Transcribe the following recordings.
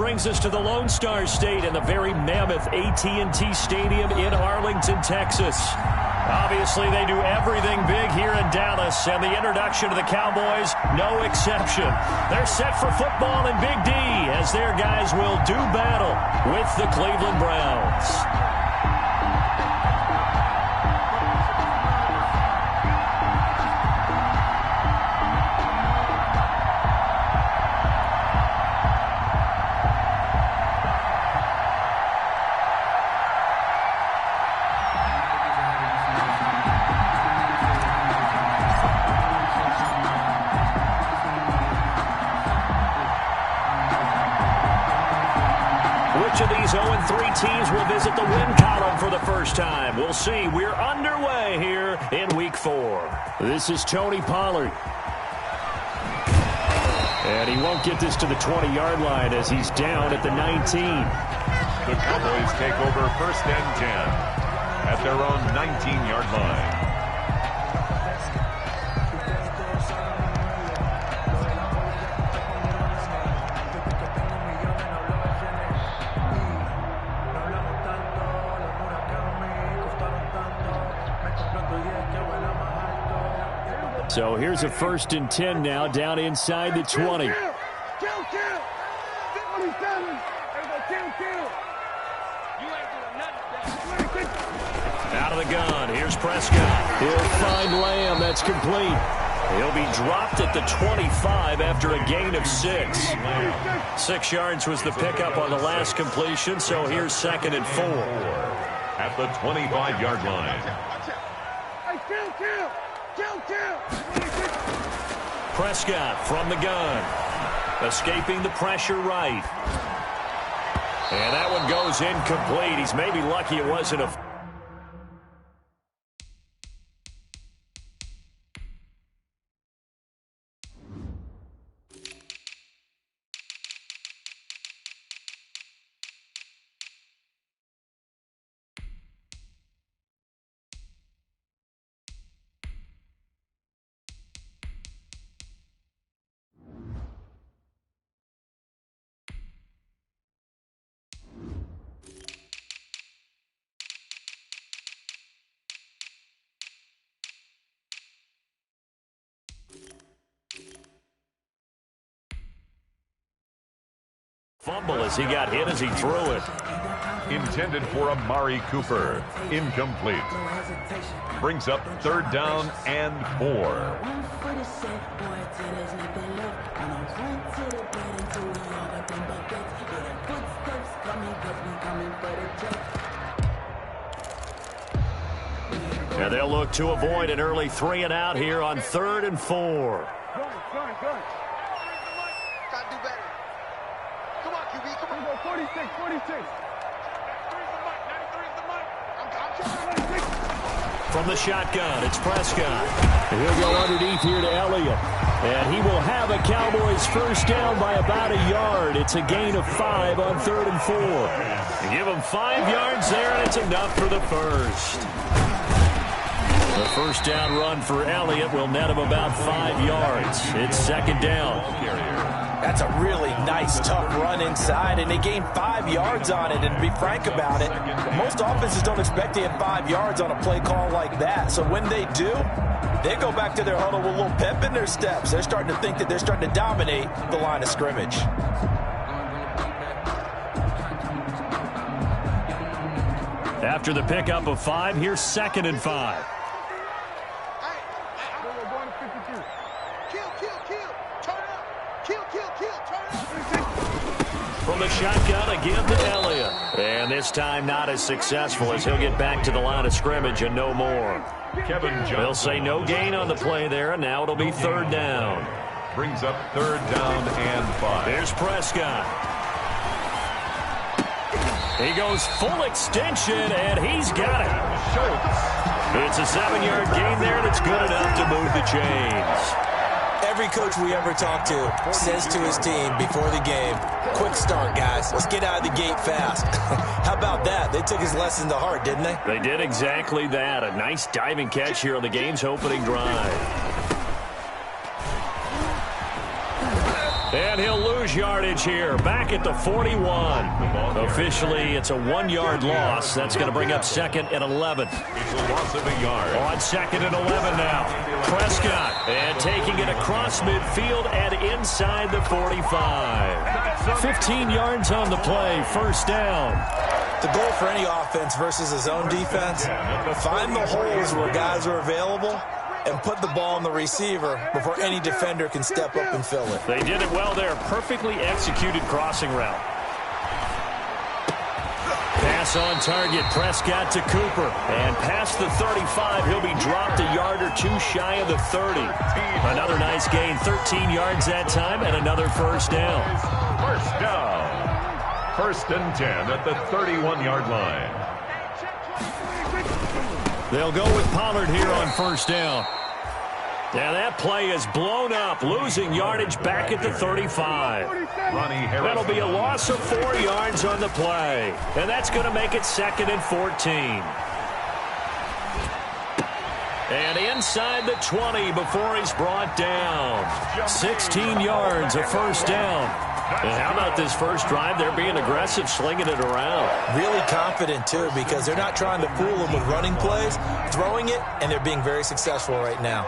brings us to the Lone Star State in the very mammoth AT&T Stadium in Arlington, Texas. Obviously, they do everything big here in Dallas, and the introduction of the Cowboys, no exception. They're set for football in Big D as their guys will do battle with the Cleveland Browns. Which of these 0-3 teams will visit the win column for the first time? We'll see. We're underway here in Week 4. This is Tony Pollard. And he won't get this to the 20-yard line as he's down at the 19. The Cowboys take over 1st and 10 at their own 19-yard line. So here's a 1st and 10 now, down inside the 20. Out of the gun, here's Prescott. He'll find Lamb, that's complete. He'll be dropped at the 25 after a gain of 6. 6 yards was the pickup on the last completion, so here's 2nd and 4. At the 25-yard line. Prescott from the gun. Escaping the pressure right. And that one goes incomplete. He's maybe lucky it wasn't a... Fumble as he got hit as he threw it. Intended for Amari Cooper. Incomplete. Brings up 3rd down and 4. And they'll look to avoid an early 3 and out here on 3rd and 4. Come on, QB, come on. 46, 46. From the shotgun, it's Prescott. He'll go underneath here to Elliott. And he will have a Cowboys 1st down by about a yard. It's a gain of 5 on 3rd and 4. You give him 5 yards there, and it's enough for the 1st. The 1st down run for Elliott will net him about 5 yards. It's 2nd down. That's a really nice, tough run inside, and they gained 5 yards on it. And to be frank about it, most offenses don't expect to get 5 yards on a play call like that. So when they do, they go back to their huddle with a little pep in their steps. They're starting to think that they're starting to dominate the line of scrimmage. After the pickup of 5, here's 2nd and 5. From the shotgun again to Elliott. And this time not as successful as he'll get back to the line of scrimmage and no more. Kevin Johnson. They'll say no gain on the play there, and now it'll be 3rd down. Brings up 3rd down and 5. Here's Prescott. He goes full extension, and he's got it. It's a 7-yard gain there that's good enough to move the chains. Every coach we ever talk to says to his team before the game, quick start, guys. Let's get out of the gate fast. How about that? They took his lesson to heart, didn't they? They did exactly that. A nice diving catch here on the game's opening drive. And he'll lose yardage here, back at the 41. Officially, it's a 1-yard loss. That's going to bring up 2nd and 11. It's a loss of a yard. On 2nd and 11 now. Prescott, and taking it across midfield and inside the 45. 15 yards on the play, first down. The goal for any offense versus his own defense, find the holes where guys are available and put the ball on the receiver before any defender can step up and fill it. They did it well there. Perfectly executed crossing route. Pass on target. Prescott to Cooper. And past the 35, he'll be dropped a yard or two shy of the 30. Another nice gain. 13 yards that time and another first down. First down. 1st and 10 at the 31-yard line. They'll go with Pollard here on first down. And that play is blown up, losing yardage back at the 35. That'll be a loss of 4 yards on the play. And that's going to make it 2nd and 14. And inside the 20 before he's brought down. 16 yards, a first down. And how about this first drive? They're being aggressive, slinging it around. Really confident, too, because they're not trying to fool them with running plays, throwing it, and they're being very successful right now.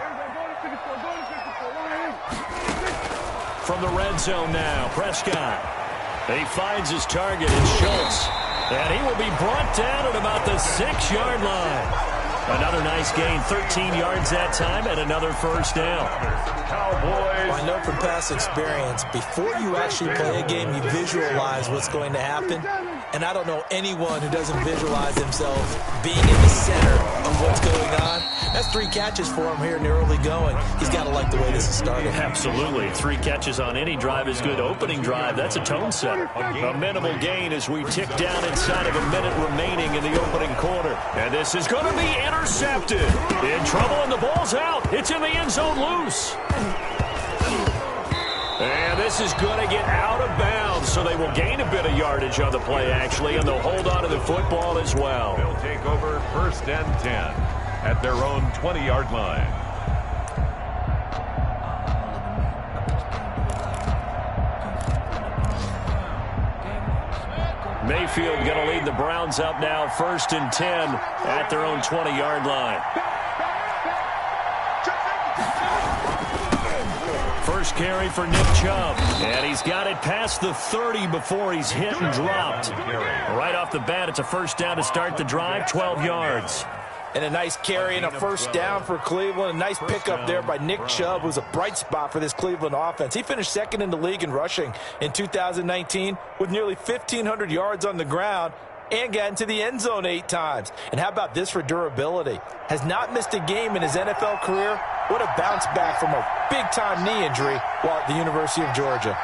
From the red zone now, Prescott. He finds his target, it's Schultz. And he will be brought down at about the 6-yard line. Another nice gain, 13 yards that time, and another first down. Cowboys. I know from past experience, before you actually play a game, you visualize what's going to happen. And I don't know anyone who doesn't visualize themselves being in the center of what's going on. That's 3 catches for him here in the early going. He's got to like the way this is starting. Absolutely. 3 catches on any drive is good. Opening drive, that's a tone setter. A minimal gain as we tick down inside of a minute remaining in the opening quarter. And this is going to be intercepted. In trouble, and the ball's out. It's in the end zone loose. And this is going to get out of bounds, so they will gain a bit of yardage on the play, actually, and they'll hold on to the football as well. They'll take over 1st and 10 at their own 20-yard line. Mayfield going to lead the Browns up now, 1st and 10 at their own 20-yard line. First carry for Nick Chubb, and he's got it past the 30 before he's hit and dropped. Right off the bat, it's a first down to start the drive, 12 yards. And a nice carry and a first down for Cleveland. A nice pickup there by Nick Chubb, who's a bright spot for this Cleveland offense. He finished 2nd in the league in rushing in 2019 with nearly 1,500 yards on the ground and got into the end zone 8 times. And how about this for durability? Has not missed a game in his NFL career. What a bounce back from a big-time knee injury while at the University of Georgia.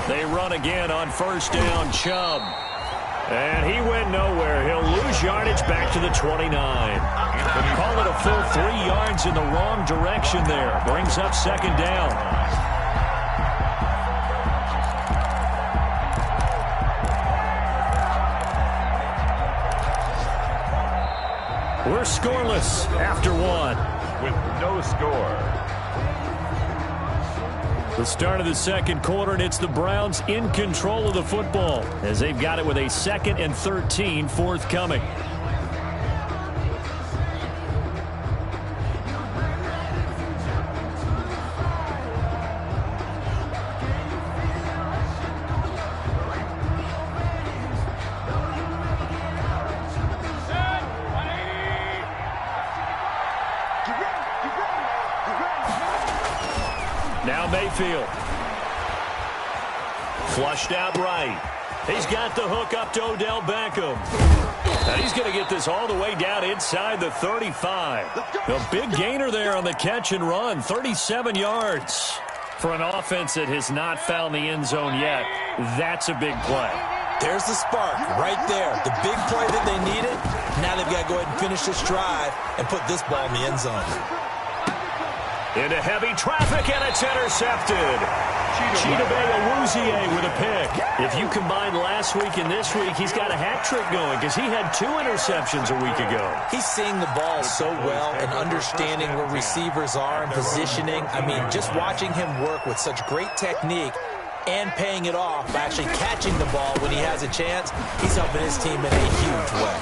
They run again on first down, Chubb. And he went nowhere. He'll lose yardage back to the 29. Call it a full 3 yards in the wrong direction there. Brings up 2nd down. We're scoreless after 1. With no score. The start of the second quarter, and it's the Browns in control of the football as they've got it with a 2nd and 13 forthcoming. Now Mayfield. Flushed out right. He's got the hook up to Odell Beckham. And he's going to get this all the way down inside the 35. A big gainer there on the catch and run. 37 yards. For an offense that has not found the end zone yet, that's a big play. There's the spark right there. The big play that they needed. Now they've got to go ahead and finish this drive and put this ball in the end zone. Into heavy traffic, and it's intercepted. Chidobe with a pick. If you combine last week and this week, he's got a hat trick going because he had 2 interceptions a week ago. He's seeing the ball so well and understanding where receivers are and positioning. I mean, just watching him work with such great technique and paying it off by actually catching the ball when he has a chance, he's helping his team in a huge way.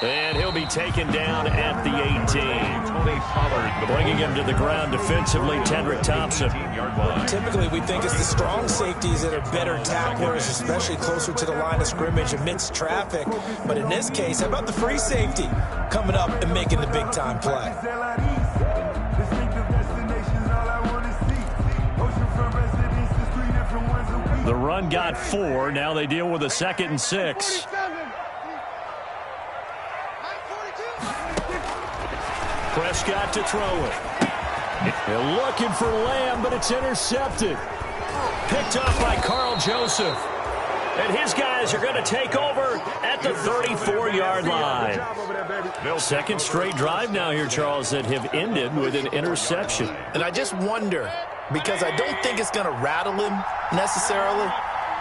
And he'll be taken down at the 18. Bringing him to the ground defensively, Tendrick Thompson. Typically, we think it's the strong safeties that are better tacklers, especially closer to the line of scrimmage amidst traffic. But in this case, how about the free safety coming up and making the big-time play? The run got 4. Now they deal with a 2nd and 6. Prescott to throw it. They're looking for Lamb, but it's intercepted. Picked up by Carl Joseph. And his guys are going to take over at the 34-yard line. 2nd straight drive now here, Charles, that have ended with an interception. And I just wonder, because I don't think it's going to rattle him necessarily,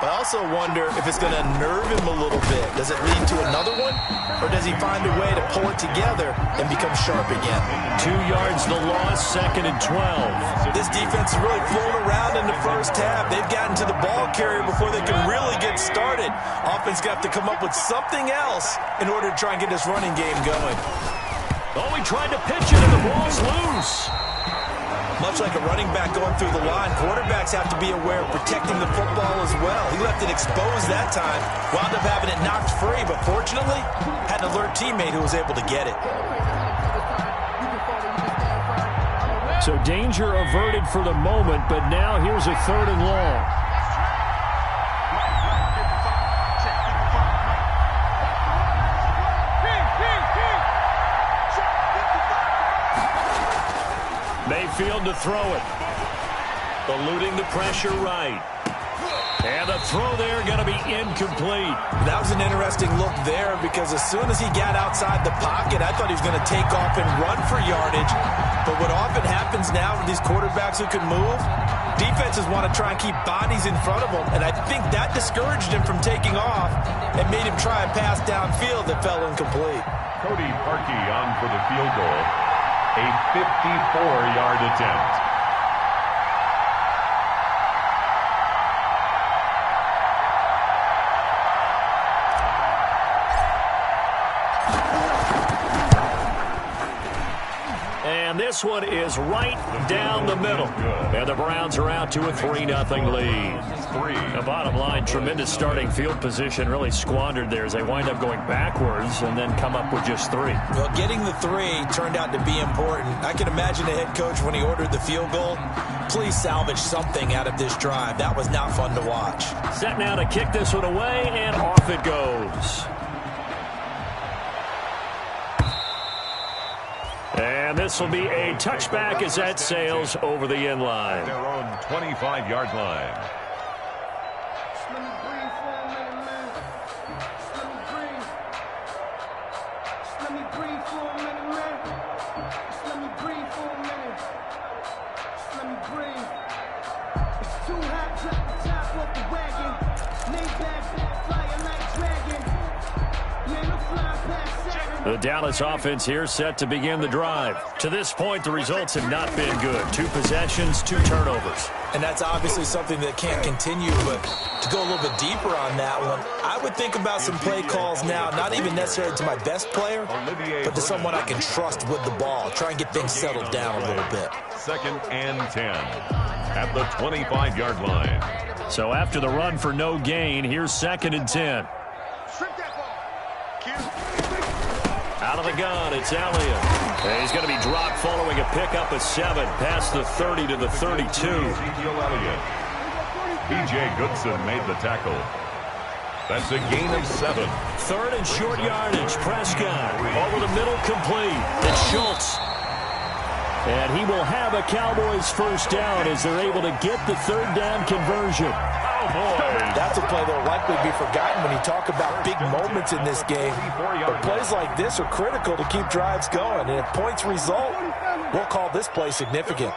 but I also wonder if it's going to nerve him a little bit. Does it lead to another one? Or does he find a way to pull it together and become sharp again? 2 yards the loss, 2nd and 12. This defense is really flown around in the first half. They've gotten to the ball carrier before they can really get started. Offense got to come up with something else in order to try and get this running game going. Oh, he tried to pitch it and the ball's loose. Much like a running back going through the line, quarterbacks have to be aware of protecting the football as well. He left it exposed that time, wound up having it knocked free, but fortunately, had an alert teammate who was able to get it. So danger averted for the moment, but now here's a 3rd and long. Mayfield to throw it. Eluding the pressure right. And the throw there going to be incomplete. That was an interesting look there because as soon as he got outside the pocket, I thought he was going to take off and run for yardage. But what often happens now with these quarterbacks who can move, defenses want to try and keep bodies in front of them. And I think that discouraged him from taking off and made him try a pass downfield that fell incomplete. Cody Parkey on for the field goal. A 54-yard attempt. And this one is right down the middle. And the Browns are out to a 3-0 lead. The bottom line, tremendous starting field position, really squandered there as they wind up going backwards and then come up with just 3. Well, getting the 3 turned out to be important. I can imagine the head coach when he ordered the field goal. Please salvage something out of this drive. That was not fun to watch. Set now to kick this one away, and off it goes. And this will be a touchback as that sails over the end line. Their own 25-yard line. The Dallas offense here set to begin the drive. To this point, the results have not been good. 2 possessions, 2 turnovers. And that's obviously something that can't continue, but to go a little bit deeper on that one, I would think about some play calls now, not even necessarily to my best player, but to someone I can trust with the ball. Try and get things settled down a little bit. 2nd and 10 at the 25-yard line. So after the run for no gain, here's 2nd and 10. Out of the gun, it's Elliott. And he's going to be dropped following a pickup of 7 past the 30 to the 32. P.J. Goodson made the tackle. That's a gain of 7. 3rd and short yardage. Prescott over the middle, complete. It's Schultz. And he will have a Cowboys first down as they're able to get the 3rd down conversion. That's a play that will likely be forgotten when you talk about big moments in this game. But plays like this are critical to keep drives going. And if points result, we'll call this play significant.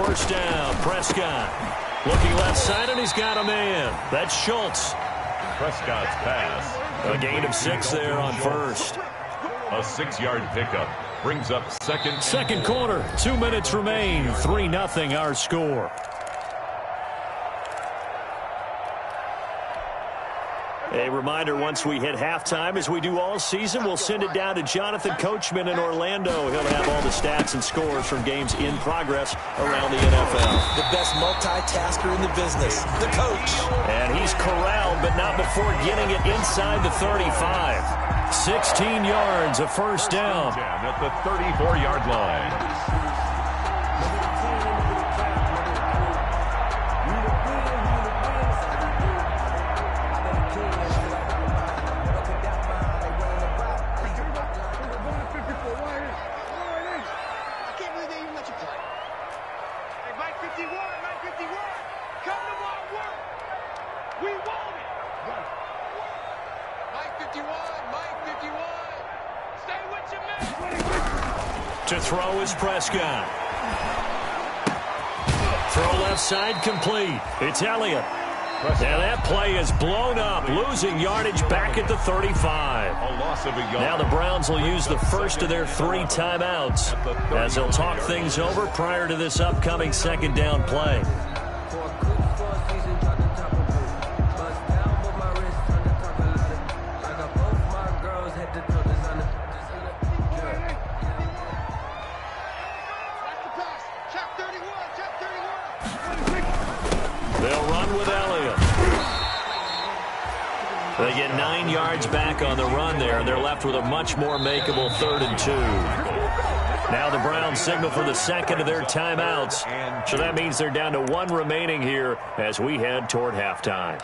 first down. Prescott looking left side, and he's got a man. That's Schultz. Prescott's pass. A gain of 6 there on first. A 6-yard pickup brings up second. Second quarter, 2 minutes remain. 3-0 our score. A reminder, once we hit halftime, as we do all season, we'll send it down to Jonathan Coachman in Orlando. He'll have all the stats and scores from games in progress around the NFL. The best multitasker in the business, the coach. And he's corralled, but not before getting it inside the 35. 16 yards, a first down. At the 34-yard line. To throw is Prescott. Throw left side complete. It's Elliott. And that play is blown up, losing yardage back at the 35. A loss of a yard. Now the Browns will use the first of their 3 timeouts as they'll talk things over prior to this upcoming second down play. They get 9 yards back on the run there, and they're left with a much more makeable 3rd and 2. Now the Browns signal for the second of their timeouts. So that means they're down to 1 remaining here as we head toward halftime.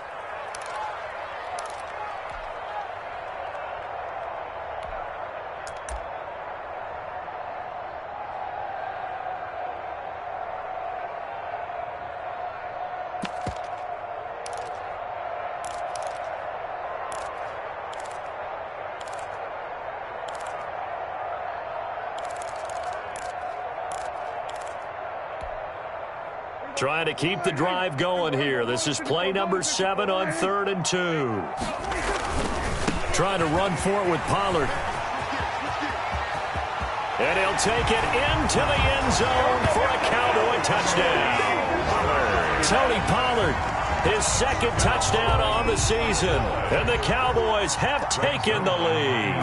Trying to keep the drive going here. This is play number 7 on 3rd and 2. Trying to run for it with Pollard. And he'll take it into the end zone for a Cowboy touchdown. Tony Pollard, his 2nd touchdown on the season. And the Cowboys have taken the lead.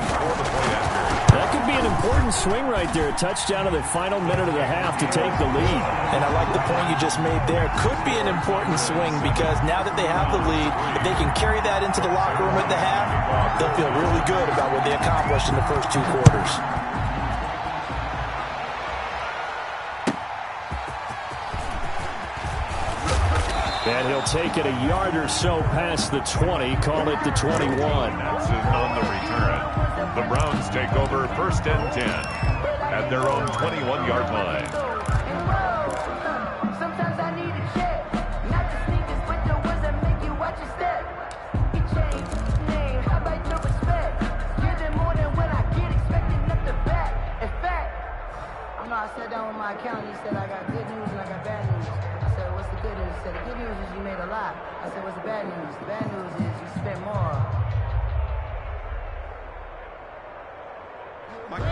That could be an important swing right there. A touchdown in the final minute of the half to take the lead. And I like the point you just made there. Could be an important swing because now that they have the lead, if they can carry that into the locker room at the half, they'll feel really good about what they accomplished in the first 2 quarters. And he'll take it a yard or so past the 20, call it the 21. That's on the return. The Browns take over 1st and 10 at their own 21-yard line. Sometimes I need a check, not the sneakers, but the ones that make you watch your step. You change name, how about your respect? Give them more than when I get expecting up the back. In fact, I sat down with my accountant. He said I got good news and I got bad news. I said, what's the good news? He said, the good news is you made a lot. I said, what's the bad news? The bad news is you spent more.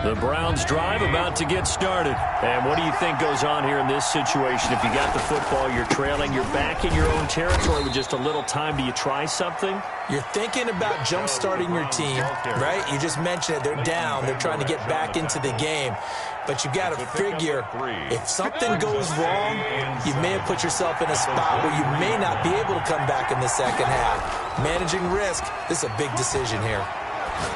The Browns drive about to get started. And what do you think goes on here in this situation? If you got the football, you're trailing, you're back in your own territory with just a little time. Do you try something? You're thinking about jump-starting your team, right? You just mentioned it. They're down. They're trying to get back into the game. But you got to figure, if something goes wrong, you may have put yourself in a spot where you may not be able to come back in the second half. Managing risk, this is a big decision here.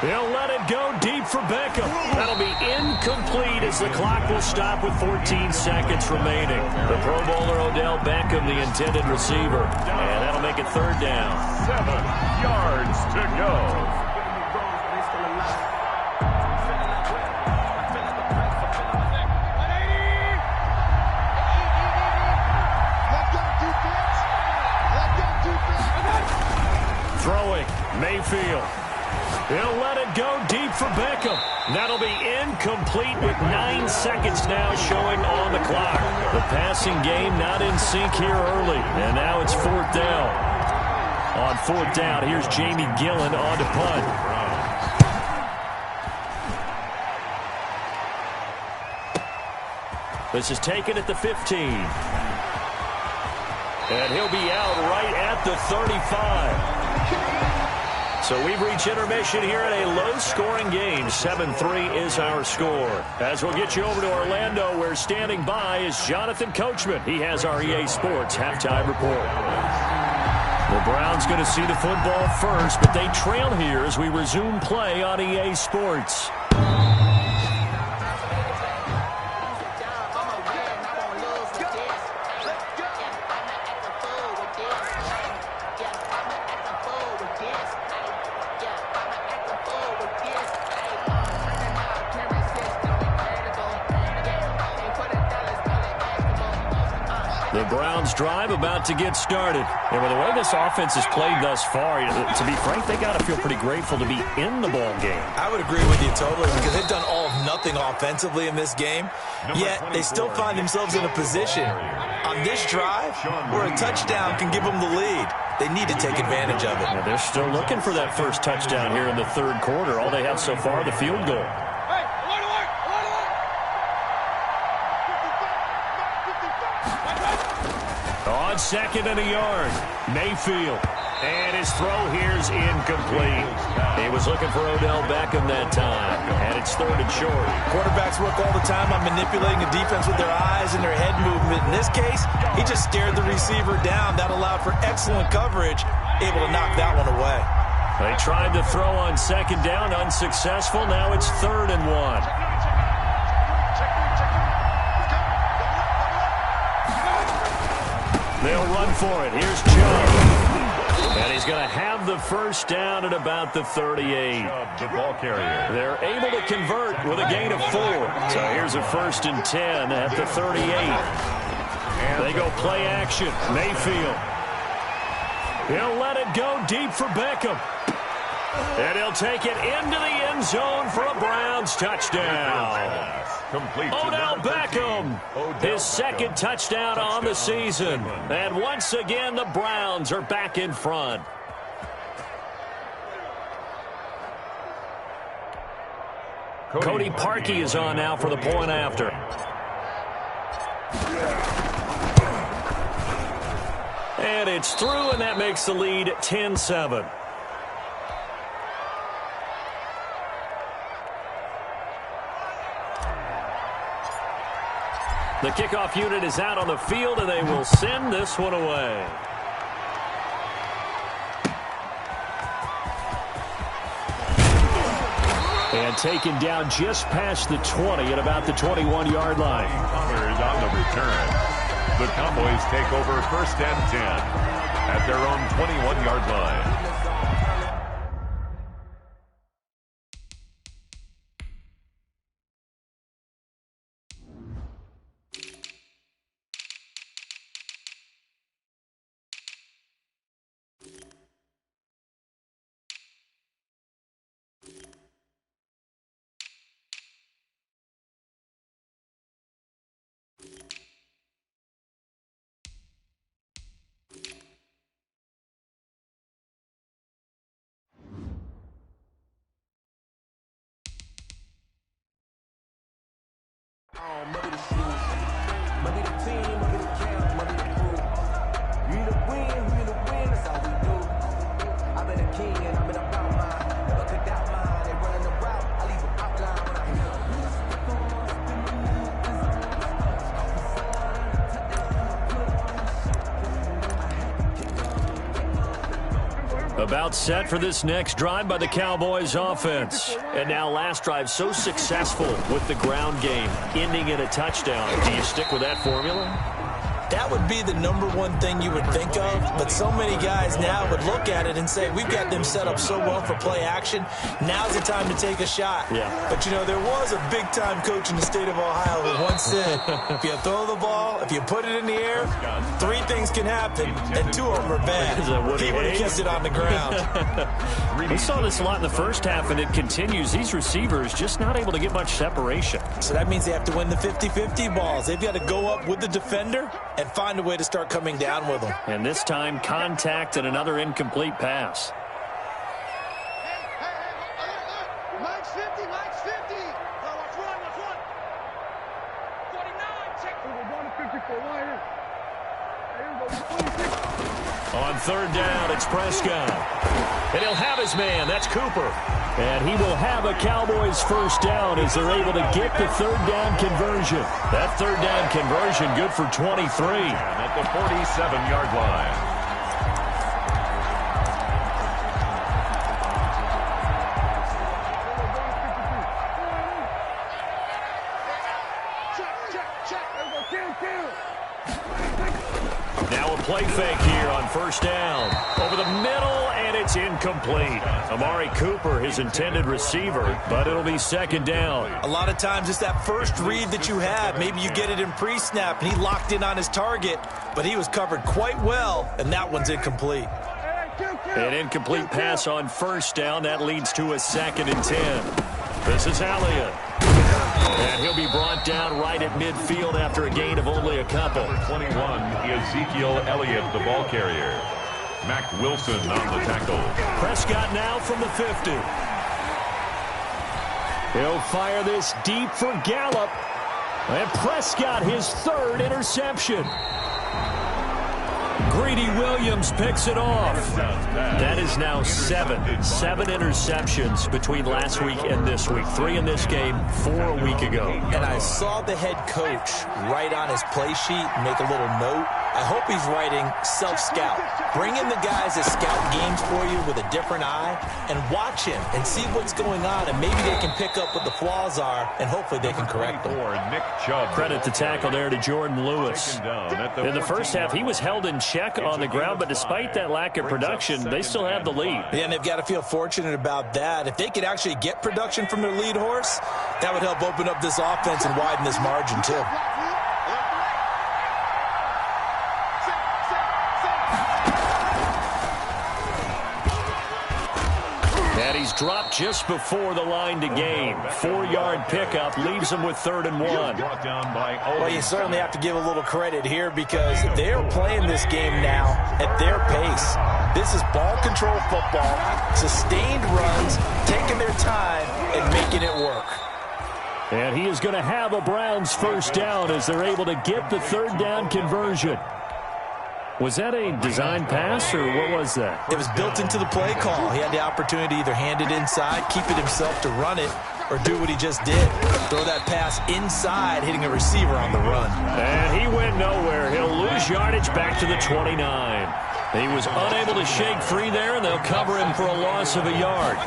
They'll let it go deep for Beckham. That'll be incomplete as the clock will stop with 14 seconds remaining. The Pro Bowler Odell Beckham, the intended receiver. And that'll make it 3rd down. 7 yards to go. Throwing, Mayfield. He'll let it go deep for Beckham. That'll be incomplete with 9 seconds now showing on the clock. The passing game not in sync here early. And now it's 4th down. On 4th down, here's Jamie Gillen on to punt. This is taken at the 15. And he'll be out right at the 35. So we've reached intermission here in a low-scoring game. 7-3 is our score. As we'll get you over to Orlando, where standing by is Jonathan Coachman. He has our EA Sports halftime report. The Browns going to see the football first, but they trail here as we resume play on EA Sports. The Browns drive about to get started. And with the way this offense has played thus far, to be frank, they got to feel pretty grateful to be in the ball game. I would agree with you totally, because they've done all of nothing offensively in this game, yet they still find themselves in a position on this drive where a touchdown can give them the lead. They need to take advantage of it. Now they're still looking for that first touchdown here in the 3rd quarter. All they have so far, the field goal. On 2nd and a yard, Mayfield. And his throw here's incomplete. He was looking for Odell Beckham that time. And it's 3rd and short. Quarterbacks work all the time on manipulating the defense with their eyes and their head movement. In this case, he just stared the receiver down. That allowed for excellent coverage, able to knock that one away. They tried to throw on 2nd down, unsuccessful. Now it's 3rd and 1. They'll run for it. Here's Chubb. And he's going to have the first down at about the 38. The ball carrier. They're able to convert with a gain of 4. So here's a 1st and 10 at the 38. They go play action. Mayfield. He'll let it go deep for Beckham. And he'll take it into the end zone for a Browns touchdown. Odell Beckham, his 2nd touchdown on the season. And once again, the Browns are back in front. Cody Parkey is on now for the point after. And it's through, and that makes the lead 10-7. The kickoff unit is out on the field, and they will send this one away. And taken down just past the 20 at about the 21-yard line. Connors on the return. The Cowboys take over 1st and 10 at their own 21-yard line. Mother the shoes, mother the team, mother the camp, mother the crew. You the win, that's all we do. I've been a king and I've been about mine. Never could doubt mine. They running the route, I leave an outline when I hear About set for this next drive by the Cowboys offense. And now last drive so successful with the ground game, ending in a touchdown. Do you stick with that formula? That would be the #1 thing you would think of, but so many guys now would look at it and say, we've got them set up so well for play action, now's the time to take a shot. Yeah. But, you know, there was a big-time coach in the state of Ohio who once said, if you throw the ball, if you put it in the air, 3 things can happen, and 2 of them are bad. He would have kept it on the ground. We saw this a lot in the first half, and it continues. These receivers just not able to get much separation. So that means they have to win the 50-50 balls. They've got to go up with the defender and find a way to start coming down with them. And this time, contact and another incomplete pass. Max 50, Max 50. Now watch one, watch one. 49, check. We're going to 54, right here. Here we go, 26. On 3rd down, it's Prescott. And he'll have his man. That's Cooper. And he will have a Cowboys first down as they're able to get the 3rd down conversion. That 3rd down conversion good for 23. At the 47-yard line. Now a play fake here on 1st down. Over the middle, and it's incomplete. Amari Cooper, his intended receiver, but it'll be 2nd down. A lot of times it's that first read that you have. Maybe you get it in pre-snap, and he locked in on his target, but he was covered quite well, and that one's incomplete. An incomplete pass on 1st down. That leads to a 2nd and 10. This is Elliott. And he'll be brought down right at midfield after a gain of only a couple. 21, Ezekiel Elliott, the ball carrier. Mac Wilson on the tackle. Prescott now from the 50. He'll fire this deep for Gallup. And Prescott, his 3rd interception. Greedy Williams picks it off. That is now 7 interceptions between last week and this week. 3 in this game, 4 a week ago. And I saw the head coach write on his play sheet, make a little note. I hope he's writing self-scout. Bring in the guys that scout games for you with a different eye and watch him and see what's going on, and maybe they can pick up what the flaws are, and hopefully they can correct them. Nick Chubb. Credit the tackle there to Jordan Lewis. In the first half, he was held in check on the ground, but despite that lack of production, they still have the lead. Yeah, and they've got to feel fortunate about that. If they could actually get production from their lead horse, that would help open up this offense and widen this margin too. And he's dropped just before the line to gain. 4-yard pickup leaves him with 3rd and 1. Well, you certainly have to give a little credit here because they're playing this game now at their pace. This is ball control football, sustained runs, taking their time and making it work. And he is going to have a Browns first down as they're able to get the 3rd down conversion. Was that a design pass, or what was that? It was built into the play call. He had the opportunity to either hand it inside, keep it himself to run it, or do what he just did. Throw that pass inside, hitting a receiver on the run. And he went nowhere. He'll lose yardage back to the 29. He was unable to shake free there, and they'll cover him for a loss of a yard.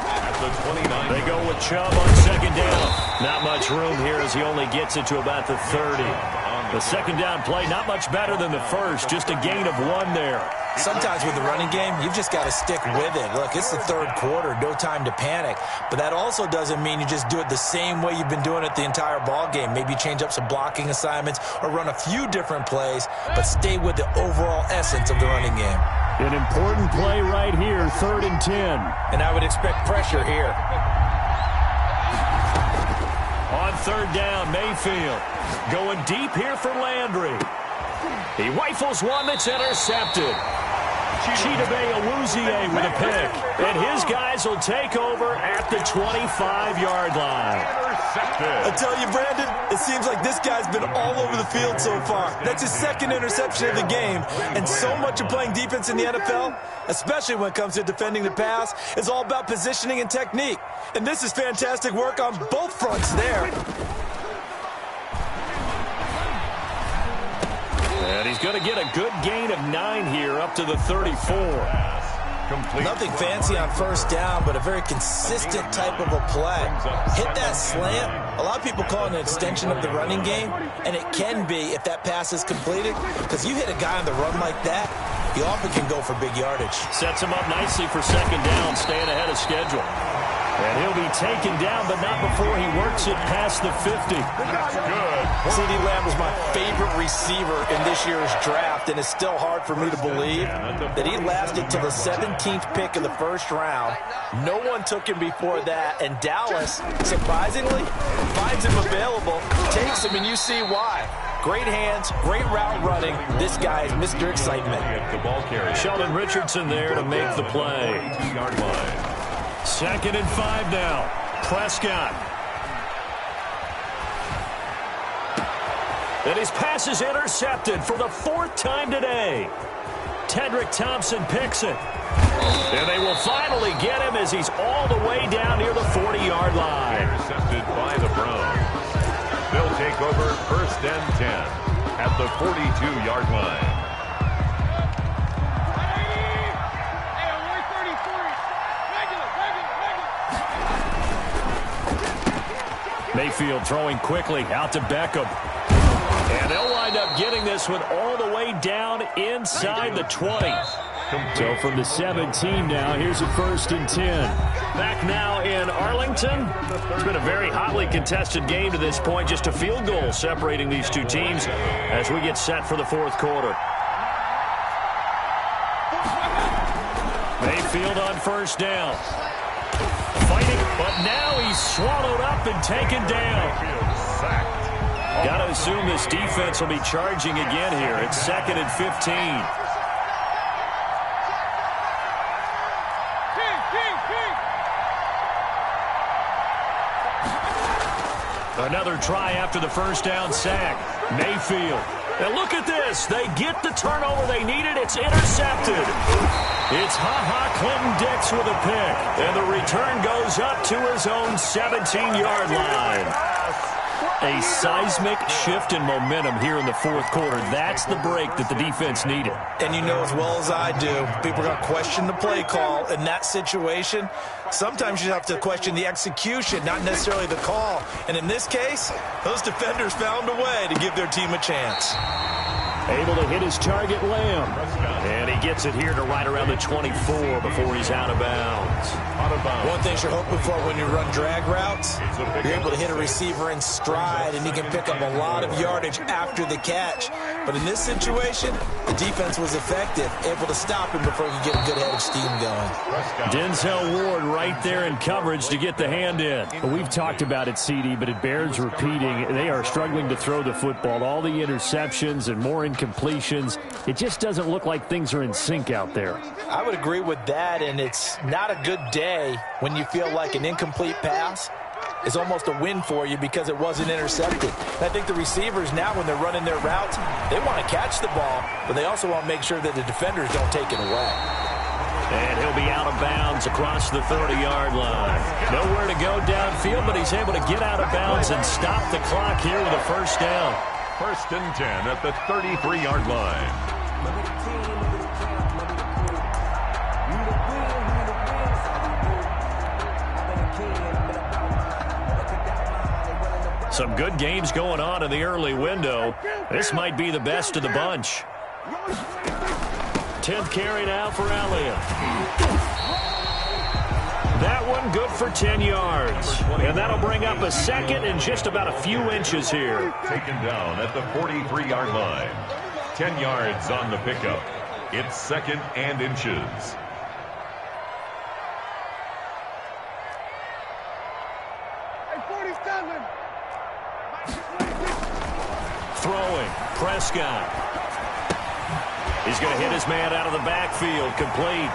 They go with Chubb on 2nd down. Not much room here as he only gets it to about the 30. The 2nd down play, not much better than the first, just a gain of 1 there. Sometimes with the running game, you've just got to stick with it. Look, it's the 3rd quarter, no time to panic. But that also doesn't mean you just do it the same way you've been doing it the entire ball game. Maybe change up some blocking assignments or run a few different plays, but stay with the overall essence of the running game. An important play right here, 3rd and 10. And I would expect pressure here. On 3rd down, Mayfield going deep here for Landry. He rifles one that's intercepted. Chidobe Awuzie with a pick. And his guys will take over at the 25-yard line. I tell you, Brandon, it seems like this guy's been all over the field so far. That's his 2nd interception of the game. And so much of playing defense in the NFL, especially when it comes to defending the pass, is all about positioning and technique. And this is fantastic work on both fronts there. And he's going to get a good gain of 9 here up to the 34. Complete. Nothing fancy on first down, but a very consistent type of a play. Hit that slant. A lot of people call it an extension of the running game, and it can be if that pass is completed, because you hit a guy on the run like that, he often can go for big yardage. Sets him up nicely for second down, staying ahead of schedule. And he'll be taken down, but not before he works it past the 50. That's good. CeeDee Lamb was my favorite receiver in this year's draft, and it's still hard for me to believe that he lasted till the 17th pick of the first round. No one took him before that, and Dallas, surprisingly, finds him available, takes him, and you see why. Great hands, great route running. This guy is Mr. Excitement. The ball carrier. Sheldon Richardson there to make the play. 2-yard line. 2nd and 5 now. Prescott. And his pass is intercepted for the 4th time today. Tedrick Thompson picks it. And they will finally get him as he's all the way down near the 40-yard line. Intercepted by the Browns. They'll take over 1st and 10 at the 42-yard line. Mayfield throwing quickly out to Beckham. And they'll wind up getting this one all the way down inside the 20. So from the 17 now, here's a 1st and 10. Back now in Arlington. It's been a very hotly contested game to this point. Just a field goal separating these two teams as we get set for the 4th quarter. Mayfield on 1st down. Fighting, but now he's swallowed up and taken down. Got to assume this defense will be charging again here. It's 2nd and 15. Another try after the 1st down sack. Mayfield. And look at this. They get the turnover they needed. It's intercepted. It's Clinton Dix with a pick. And the return goes up to his own 17-yard line. A seismic shift in momentum here in the 4th quarter. That's the break that the defense needed. And you know as well as I do, people are going to question the play call in that situation. Sometimes you have to question the execution, not necessarily the call. And in this case, those defenders found a way to give their team a chance. Able to hit his target, Lamb. And he gets it here to right around the 24 before he's out of bounds. One thing you're hoping for when you run drag routes, you're able to hit a receiver in stride, and he can pick up a lot of yardage after the catch. But in this situation, the defense was effective, able to stop him before he could get a good head of steam going. Denzel Ward right there in coverage to get the hand in. We've talked about it, CD, but it bears repeating. They are struggling to throw the football. All the interceptions and more incompletions. It just doesn't look like things are in sync out there. I would agree with that, and it's not a good day when you feel like an incomplete pass is almost a win for you because it wasn't intercepted. And I think the receivers now, when they're running their routes, they want to catch the ball, but they also want to make sure that the defenders don't take it away. And he'll be out of bounds across the 30-yard line. Nowhere to go downfield, but he's able to get out of bounds and stop the clock here with a 1st down. 1st and 10 at the 33-yard line. Some good games going on in the early window. This might be the best of the bunch. 10th carry now for Elliott. That one good for 10 yards. And that'll bring up a 2nd and just about a few inches here. Taken down at the 43-yard line. 10 yards on the pickup. It's 2nd and inches. Throwing, Prescott. He's going to hit his man out of the backfield, complete.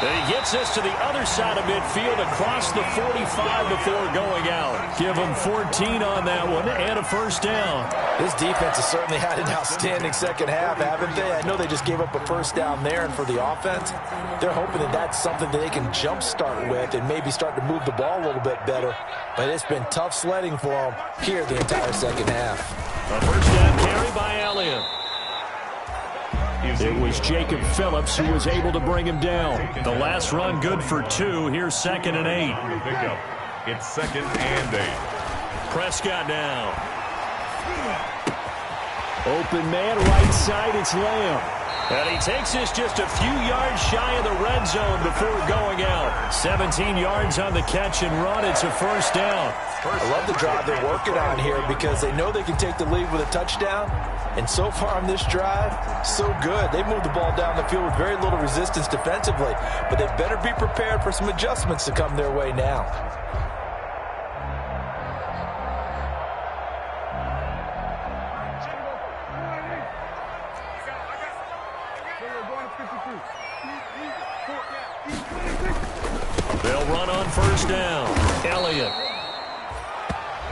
And he gets this to the other side of midfield across the 45 before going out. Give him 14 on that one and a 1st down. This defense has certainly had an outstanding 2nd half, haven't they? I know they just gave up a 1st down there, and for the offense, they're hoping that that's something that they can jumpstart with and maybe start to move the ball a little bit better. But it's been tough sledding for them here the entire 2nd half. A 1st down carry by Elliott. It was Jacob Phillips who was able to bring him down. The last run good for 2. Here's 2nd and 8. Pickup. It's 2nd and 8. Prescott now. Open man, right side, it's Lamb. And he takes this just a few yards shy of the red zone before going out. 17 yards on the catch and run. It's a first down. I love the drive they're working on here because they know they can take the lead with a touchdown. And so far on this drive, so good. They moved the ball down the field with very little resistance defensively. But they better be prepared for some adjustments to come their way now. They'll run on first down. Elliott.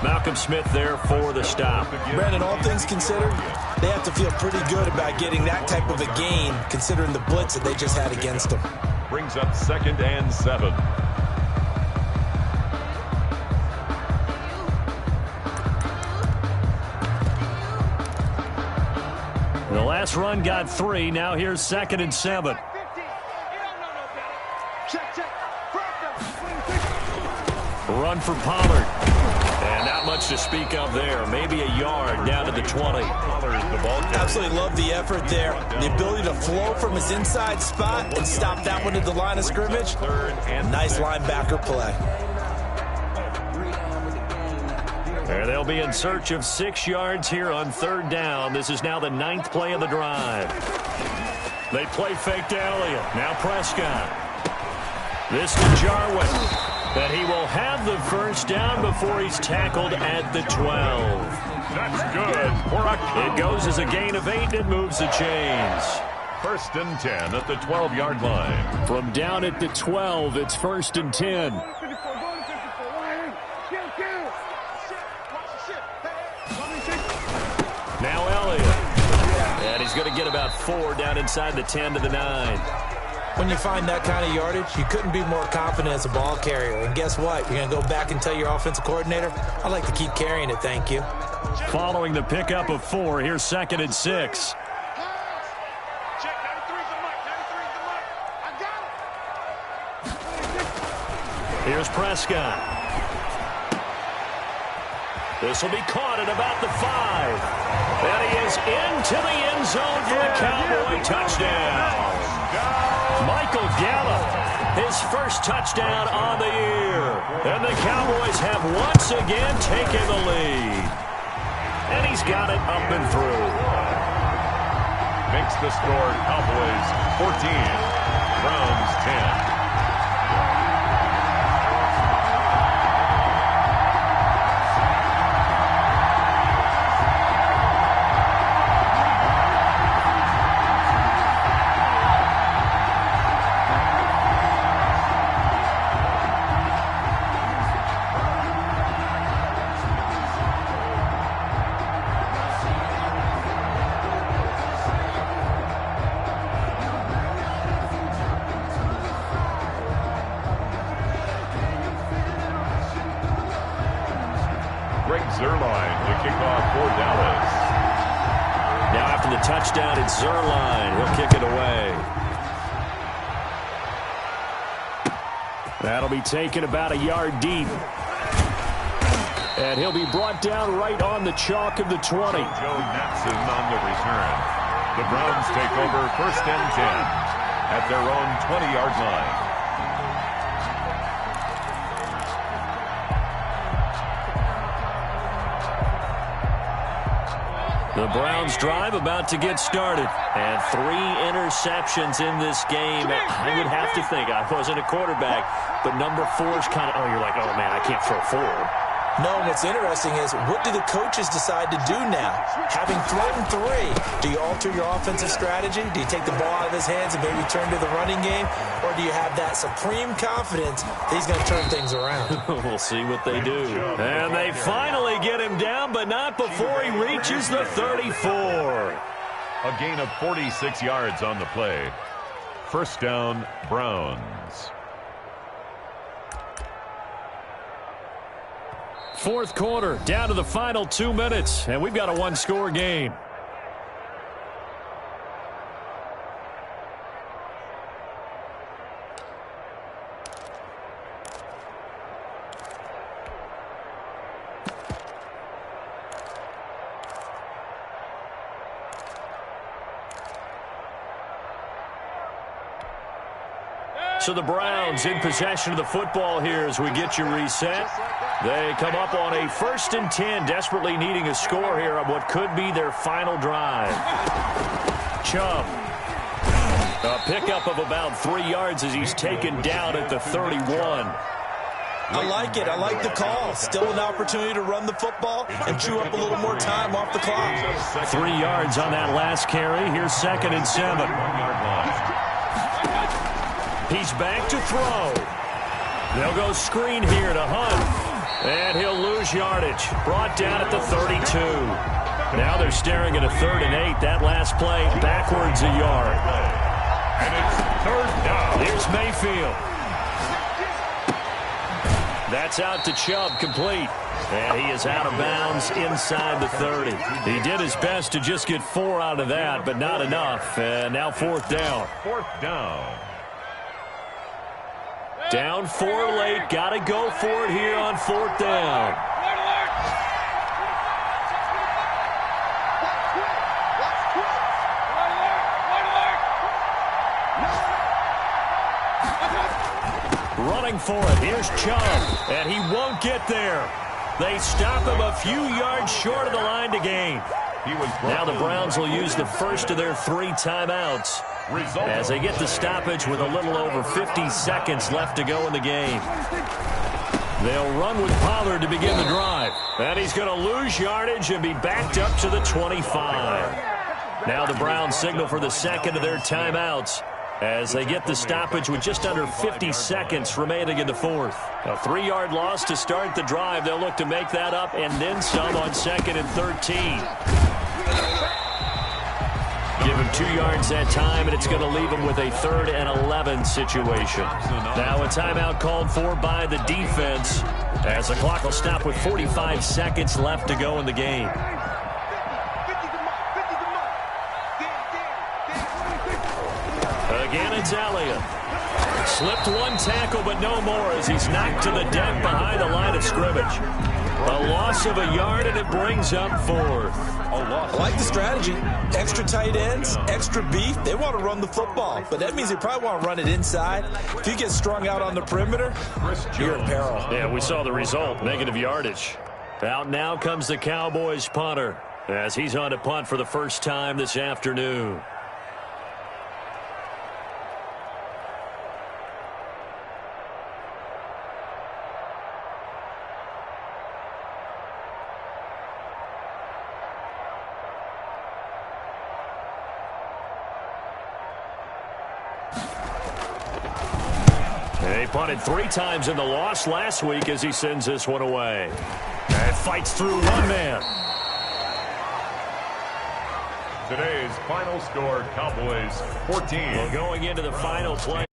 Malcolm Smith there for the stop. Brandon, all things considered, they have to feel pretty good about getting that type of a gain, considering the blitz that they just had against them. Brings up 2nd and 7. The last run got 3. Now here's 2nd and 7. Run for Pollard. And not much to speak of there. Maybe a yard down to the 20. Absolutely love the effort there. The ability to flow from his inside spot and stop that one at the line of scrimmage. Nice linebacker play. And they'll be in search of 6 yards here on 3rd down. This is now the 9th play of the drive. They play fake to Elliott. Now Prescott. This to Jarwin. That he will have the first down before he's tackled at the 12. That's good. It goes as a gain of 8 and moves the chains. 1st and 10 at the 12-yard line. From down at the 12, it's 1st and 10. Now Elliott. And he's going to get about 4 down inside the 10 to the 9. When you find that kind of yardage, you couldn't be more confident as a ball carrier. And guess what? You're going to go back and tell your offensive coordinator, I'd like to keep carrying it, thank you. Following the pickup of 4, here's 2nd and 6. Here's Prescott. This will be caught at about the 5. And he is into the end zone for a Cowboy touchdown. Michael Gallup, his first touchdown on the year. And the Cowboys have once again taken the lead. And he's got it up and through. Makes the score Cowboys 14, Browns 10. Touchdown at Zerline. He'll kick it away. That'll be taken about a yard deep. And he'll be brought down right on the chalk of the 20. Joe Natson on the return. The Browns take over 1st and 10 at their own 20-yard line. The Browns drive about to get started. And 3 interceptions in this game. I would have to think, I wasn't a quarterback, but number 4 is kind of, you're like, oh, man, I can't throw 4. No, what's interesting is, what do the coaches decide to do now? Having thrown 3, do you alter your offensive strategy? Do you take the ball out of his hands and maybe turn to the running game? Or do you have that supreme confidence that he's going to turn things around? We'll see what they do. And they finally get him down, but not before he reaches the 34. A gain of 46 yards on the play. 1st down, Browns. 4th quarter, down to the final 2 minutes, and we've got a 1-score game. So the Browns in possession of the football here as we get you reset. They come up on a 1st and 10, desperately needing a score here on what could be their final drive. Chubb. A pickup of about 3 yards as he's taken down at the 31. I like it. I like the call. Still an opportunity to run the football and chew up a little more time off the clock. 3 yards on that last carry. Here's 2nd and 7. He's back to throw. They'll go screen here to Hunt. And he'll lose yardage. Brought down at the 32. Now they're staring at a 3rd and 8. That last play backwards a yard. And it's 3rd down. Here's Mayfield. That's out to Chubb, complete. And he is out of bounds inside the 30. He did his best to just get 4 out of that, but not enough. And now 4th down. 4th down. Down 4 late. Got to go for it here on 4th down. Running for it. Here's Chubb. And he won't get there. They stop him a few yards short of the line to gain. Now the Browns will use the first of their 3 timeouts as they get the stoppage with a little over 50 seconds left to go in the game. They'll run with Pollard to begin the drive. And he's going to lose yardage and be backed up to the 25. Now the Browns signal for the 2nd of their timeouts as they get the stoppage with just under 50 seconds remaining in the 4th. A 3-yard loss to start the drive. They'll look to make that up and then some on 2nd and 13. Give him 2 yards that time, and it's going to leave him with a 3rd and 11 situation. Now a timeout called for by the defense as the clock will stop with 45 seconds left to go in the game. Again, it's Elliott. Slipped 1 tackle, but no more as he's knocked to the deck behind the line of scrimmage. A loss of a yard, and it brings up 4th. I like the strategy. Extra tight ends, extra beef. They want to run the football, but that means they probably want to run it inside. If you get strung out on the perimeter, you're in peril. Yeah, we saw the result, negative yardage. Out now comes the Cowboys punter as he's on to punt for the first time this afternoon. He punted 3 times in the loss last week as he sends this one away. And fights through 1 man. Today's final score, Cowboys 14. Well, going into the final play.